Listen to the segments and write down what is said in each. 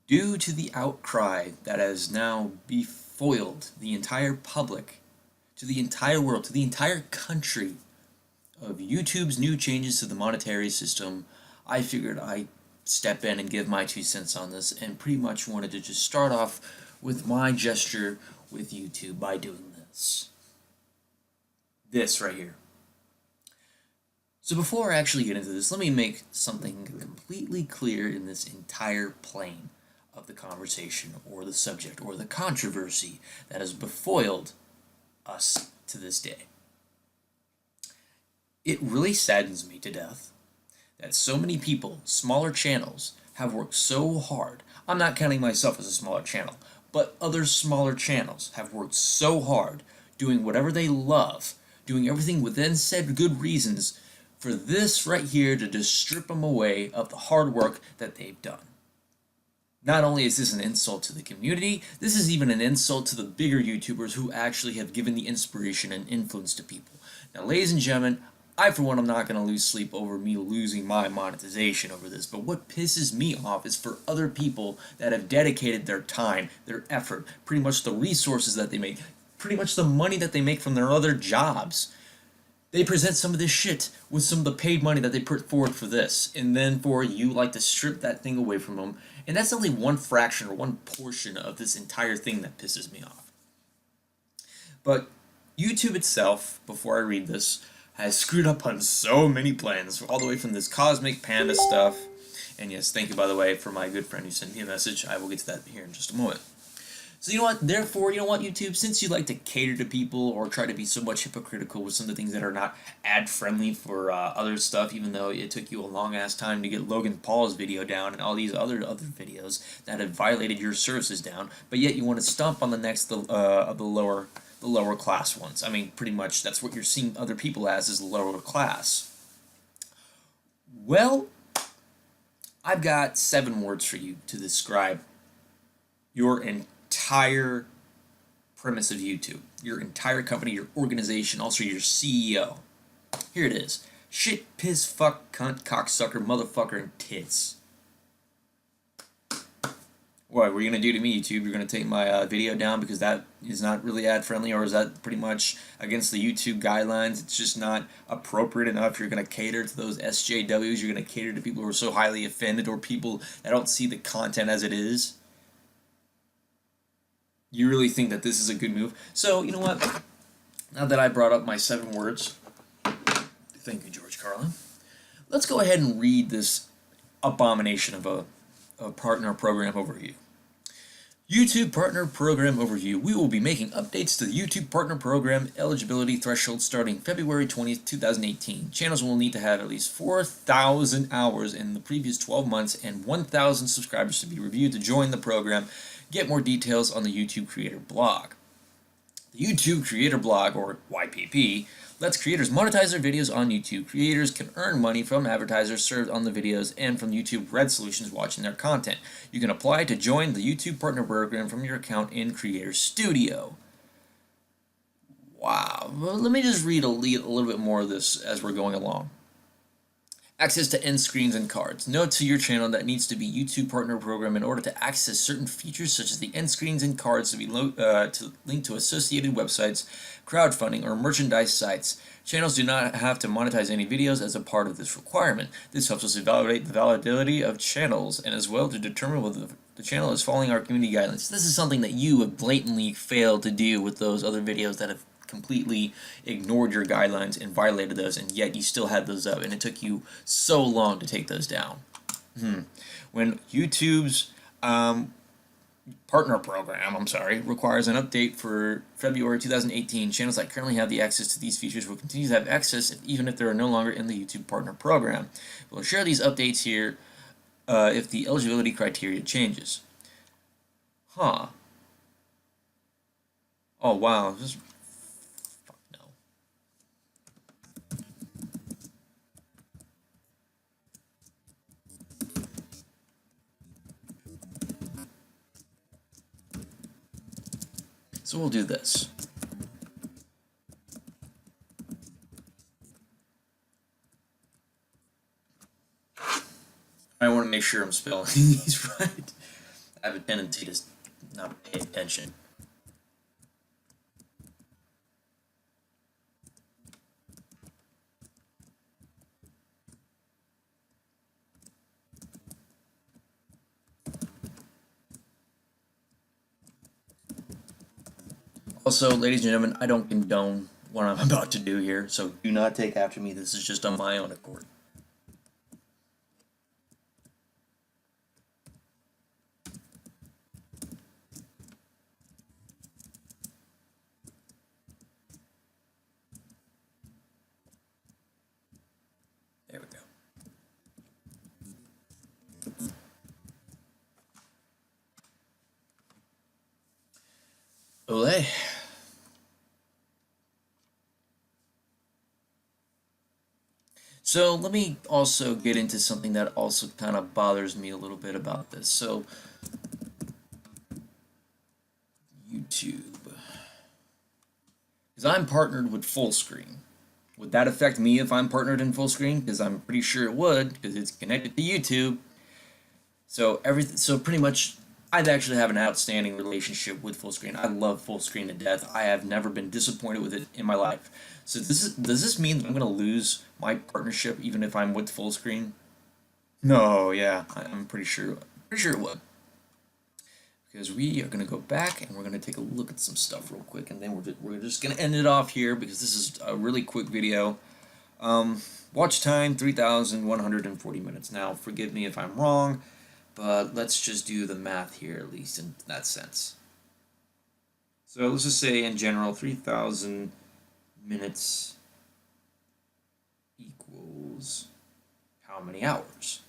Due to the outcry that has now befoiled the entire public, to the entire world, to the entire country of YouTube's new changes to the monetary system, I figured I'd step in and give my 2 cents on this, and pretty much wanted to just start off with my gesture with YouTube by doing this. This right here. So before I actually get into this, let me make something completely clear in this entire plane of the conversation or the subject or the controversy that has befoiled us to this day. It really saddens me to death that so many people, smaller channels, have worked so hard. I'm not counting myself as a smaller channel, but other smaller channels have worked so hard doing whatever they love, doing everything within said good reasons for this right here to just strip them away of the hard work that they've done. Not only is this an insult to the community, this is even an insult to the bigger YouTubers who actually have given the inspiration and influence to people. Now, ladies and gentlemen, I for one am not going to lose sleep over me losing my monetization over this, but what pisses me off is for other people that have dedicated their time, their effort, pretty much the resources that they make, pretty much the money that they make from their other jobs. They present some of this shit with some of the paid money that they put forward for this, and then for you like to strip that thing away from them. And that's only one fraction or one portion of this entire thing that pisses me off. But YouTube itself, before I read this, has screwed up on so many plans, all the way from this cosmic panda stuff. And yes, thank you, by the way, for my good friend who sent me a message. I will get to that here in just a moment. So you know what, therefore, you know what, YouTube, since you like to cater to people or try to be so much hypocritical with some of the things that are not ad-friendly for other stuff, even though it took you a long-ass time to get Logan Paul's video down and all these other videos that have violated your services down, but yet you want to stomp on the next of the lower class ones. I mean, pretty much that's what you're seeing other people as, is lower class. Well, I've got 7 words for you to describe your entire premise of YouTube, your entire company, your organization, also your CEO. Here it is. Shit, piss, fuck, cunt, cocksucker, motherfucker, and tits. What were you going to do to me, YouTube? You're going to take my video down because that is not really ad-friendly, or is that pretty much against the YouTube guidelines? It's just not appropriate enough. You're going to cater to those SJWs. You're going to cater to people who are so highly offended or people that don't see the content as it is. You really think that this is a good move? So, you know what? Now that I brought up my 7 words, thank you, George Carlin, let's go ahead and read this abomination of a partner program overview. YouTube Partner Program Overview. We will be making updates to the YouTube Partner Program eligibility threshold starting February 20th, 2018. Channels will need to have at least 4,000 hours in the previous 12 months and 1,000 subscribers to be reviewed to join the program. Get more details on the YouTube Creator Blog. The YouTube Creator Blog, or YPP, lets creators monetize their videos on YouTube. Creators can earn money from advertisers served on the videos and from YouTube Red Solutions watching their content. You can apply to join the YouTube Partner Program from your account in Creator Studio. Wow. Well, let me just read a little bit more of this as we're going along. Access to end screens and cards. Note to your channel that needs to be YouTube Partner Program in order to access certain features such as the end screens and cards to be linked to associated websites, crowdfunding, or merchandise sites. Channels do not have to monetize any videos as a part of this requirement. This helps us evaluate the validity of channels and as well to determine whether the channel is following our community guidelines. This is something that you have blatantly failed to do with those other videos that have completely ignored your guidelines and violated those, and yet you still had those up, and it took you so long to take those down. When YouTube's partner program, requires an update for February 2018, channels that currently have the access to these features will continue to have access even if they are no longer in the YouTube partner program. We'll share these updates here if the eligibility criteria changes. Oh wow, so we'll do this. I want to make sure I'm spelling these right. I have a tendency to not pay attention. Also, ladies and gentlemen, I don't condone what I'm about to do here, so do not take after me. This is just on my own accord. There we go. Olay. So let me also get into something that also kind of bothers me a little bit about this. So YouTube. Because I'm partnered with Fullscreen. Would that affect me if I'm partnered in Fullscreen? Because I'm pretty sure it would, because it's connected to YouTube. So pretty much, I'd actually have an outstanding relationship with Fullscreen. I love Fullscreen to death. I have never been disappointed with it in my life. So does this mean that I'm going to lose my partnership even if I'm with Fullscreen? No, yeah, I'm pretty sure it would. Because we are going to go back and we're going to take a look at some stuff real quick, and then we're just going to end it off here because this is a really quick video. Watch time 3,140 minutes. Now, forgive me if I'm wrong, but let's just do the math here, at least in that sense. So let's just say in general 3,000 minutes equals how many hours?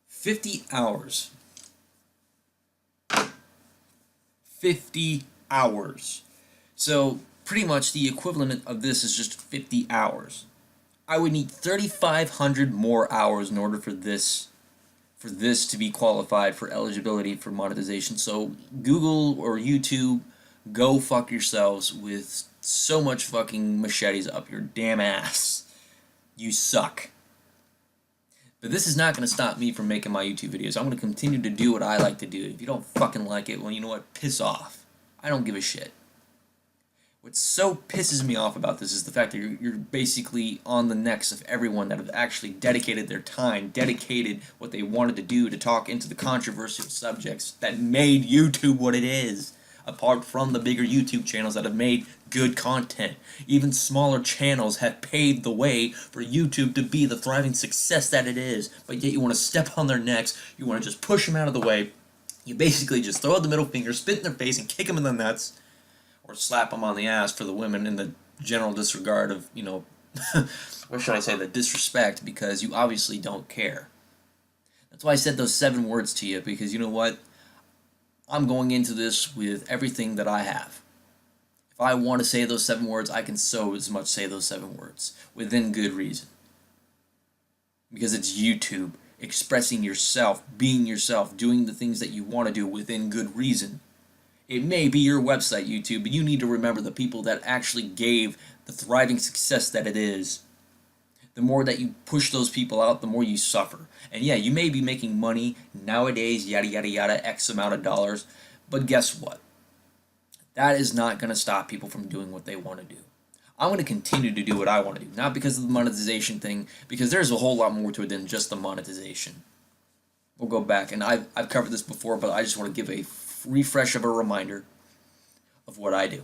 $50 hours. 50 hours. So pretty much the equivalent of this is just 50 hours. I would need 3,500 more hours in order for this to be qualified for eligibility for monetization. So Google or YouTube, go fuck yourselves with so much fucking machetes up your damn ass. You suck. But this is not going to stop me from making my YouTube videos. I'm going to continue to do what I like to do. If you don't fucking like it, well, you know what? Piss off. I don't give a shit. What so pisses me off about this is the fact that you're basically on the necks of everyone that have actually dedicated their time, dedicated what they wanted to do to talk into the controversial subjects that made YouTube what it is. Apart from the bigger YouTube channels that have made good content. Even smaller channels have paved the way for YouTube to be the thriving success that it is. But yet you want to step on their necks, you want to just push them out of the way. You basically just throw out the middle finger, spit in their face, and kick them in the nuts. Or slap them on the ass for the women in the general disregard of, you know, what should I say, the disrespect, because you obviously don't care. That's why I said those 7 words to you, because you know what? I'm going into this with everything that I have. If I want to say those 7 words, I can so as much say those 7 words within good reason. Because it's YouTube, expressing yourself, being yourself, doing the things that you want to do within good reason. It may be your website, YouTube, but you need to remember the people that actually gave the thriving success that it is. The more that you push those people out, the more you suffer. And yeah, you may be making money nowadays, yada yada yada, X amount of dollars, but guess what? That is not going to stop people from doing what they want to do. I'm going to continue to do what I want to do, not because of the monetization thing, because there's a whole lot more to it than just the monetization. We'll go back, and I've covered this before, but I just want to give a refresh of a reminder of what I do.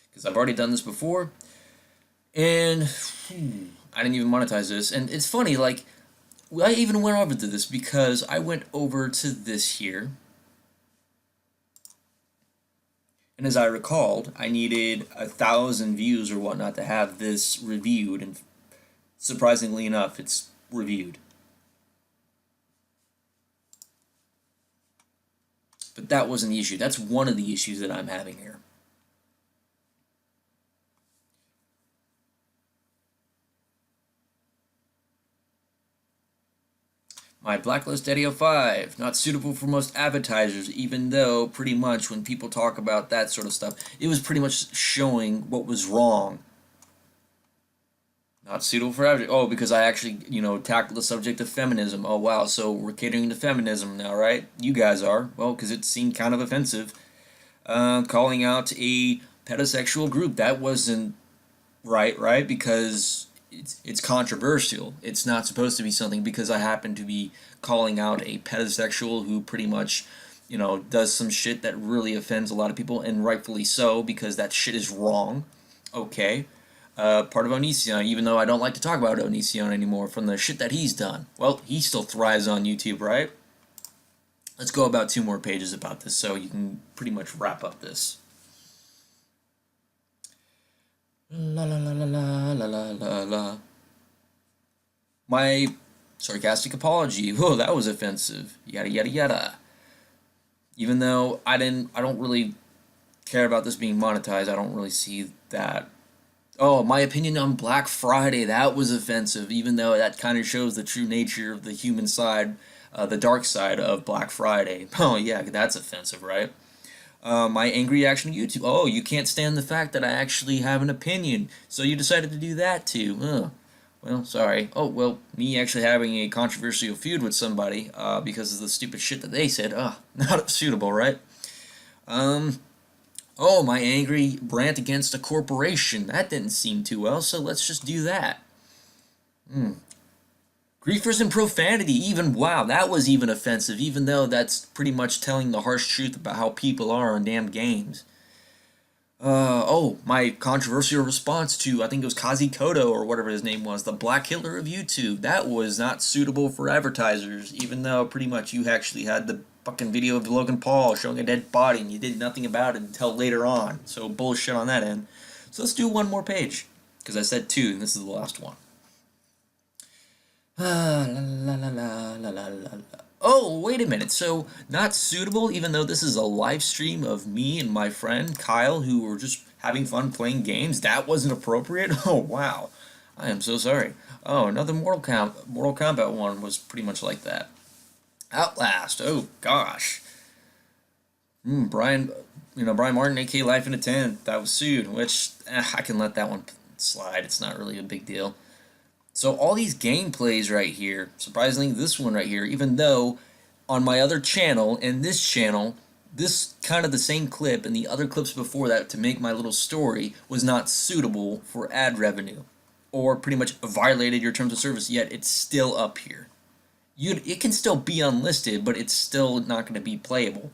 Because I've already done this before, and I didn't even monetize this. And it's funny, like, I even went over to this because I went over to this here. And as I recalled, I needed 1,000 views or whatnot to have this reviewed. And surprisingly enough, it's reviewed. But that wasn't the issue. That's one of the issues that I'm having here. My Blacklist Daddy 05, not suitable for most advertisers, even though pretty much when people talk about that sort of stuff, it was pretty much showing what was wrong. Not suitable for average. Oh, because I actually, tackled the subject of feminism. Oh, wow. So we're catering to feminism now, right? You guys are. Well, because it seemed kind of offensive. Calling out a pedosexual group. That wasn't right? Because it's controversial. It's not supposed to be something because I happen to be calling out a pedosexual who pretty much, does some shit that really offends a lot of people, and rightfully so, because that shit is wrong. Okay. Part of Onision, even though I don't like to talk about Onision anymore from the shit that he's done. Well, he still thrives on YouTube, right? Let's go about 2 more pages about this so you can pretty much wrap up this. La la la la la la la la la. My sarcastic apology. Whoa, that was offensive. Yada yada yada. Even though I don't really care about this being monetized. I don't really see that. Oh, my opinion on Black Friday, that was offensive, even though that kind of shows the true nature of the human side, the dark side of Black Friday. Oh, yeah, that's offensive, right? My angry reaction to YouTube. Oh, you can't stand the fact that I actually have an opinion, so you decided to do that too. Well, sorry. Oh, well, me actually having a controversial feud with somebody because of the stupid shit that they said. Not suitable, right? Oh, my angry rant against a corporation. That didn't seem too well, so let's just do that. Griefers and profanity, even, wow, that was even offensive, even though that's pretty much telling the harsh truth about how people are on damn games. Oh, my controversial response to, I think it was Kazi Kodo or whatever his name was, the Black Hitler of YouTube. That was not suitable for advertisers, even though pretty much you actually had the fucking video of Logan Paul showing a dead body and you did nothing about it until later on. So bullshit on that end. So let's do 1 more page, because I said 2 and this is the last one. La la la la la la la. Oh, wait a minute. So, not suitable, even though this is a live stream of me and my friend Kyle, who were just having fun playing games. That wasn't appropriate. Oh, wow. I am so sorry. Oh, another Mortal Kombat one was pretty much like that. Outlast. Oh gosh. Brian, Brian Martin, aka Life in a 10, that was sued. Which I can let that one slide. It's not really a big deal. So all these gameplays right here, surprisingly this one right here, even though on my other channel and this channel, this kind of the same clip and the other clips before that to make my little story was not suitable for ad revenue or pretty much violated your terms of service, yet it's still up here. It can still be unlisted, but it's still not going to be playable.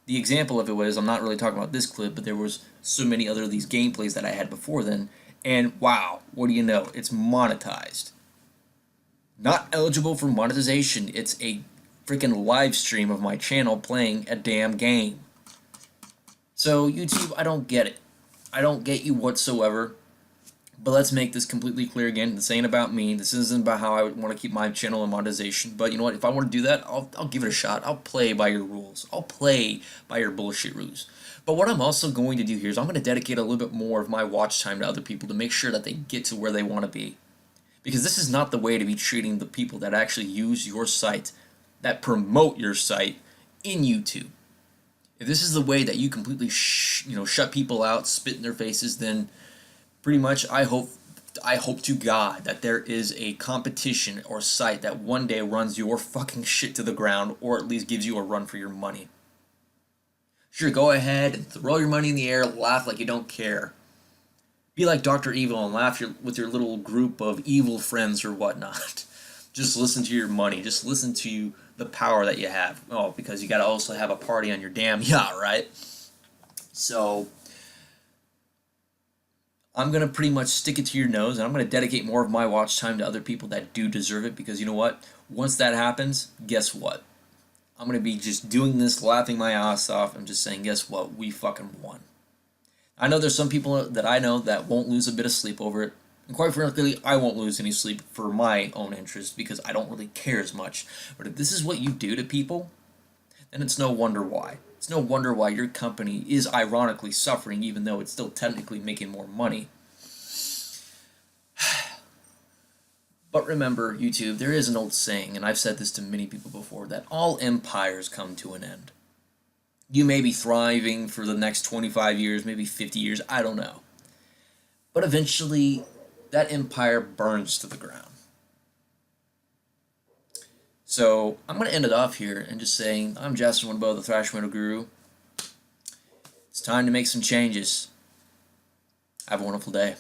The example of it was, I'm not really talking about this clip, but there was so many other of these gameplays that I had before then. And wow, what do you know? It's monetized. Not eligible for monetization. It's a freaking live stream of my channel playing a damn game. So, YouTube, I don't get it. I don't get you whatsoever. But let's make this completely clear again. This ain't about me. This isn't about how I want to keep my channel in monetization. But you know what? If I want to do that, I'll give it a shot. I'll play by your rules. I'll play by your bullshit rules. But what I'm also going to do here is I'm going to dedicate a little bit more of my watch time to other people to make sure that they get to where they want to be. Because this is not the way to be treating the people that actually use your site, that promote your site in YouTube. If this is the way that you completely shut people out, spit in their faces, then pretty much I hope to God that there is a competition or site that one day runs your fucking shit to the ground, or at least gives you a run for your money. Sure, go ahead and throw your money in the air, laugh like you don't care. Be like Dr. Evil and laugh with your little group of evil friends or whatnot. Just listen to your money. Just listen to the power that you have. Oh, because you gotta also have a party on your damn yacht, right? So I'm going to pretty much stick it to your nose, and I'm going to dedicate more of my watch time to other people that do deserve it, because you know what? Once that happens, guess what? I'm going to be just doing this, laughing my ass off, and just saying, guess what? We fucking won. I know there's some people that I know that won't lose a bit of sleep over it, and quite frankly, I won't lose any sleep for my own interest, because I don't really care as much. But if this is what you do to people, then it's no wonder why. It's no wonder why your company is ironically suffering, even though it's still technically making more money. But remember, YouTube, there is an old saying, and I've said this to many people before, that all empires come to an end. You may be thriving for the next 25 years, maybe 50 years, I don't know. But eventually, that empire burns to the ground. So I'm going to end it off here and just saying, I'm Justin Winbow, the Thrash Metal Guru. It's time to make some changes. Have a wonderful day.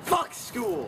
Fuck school!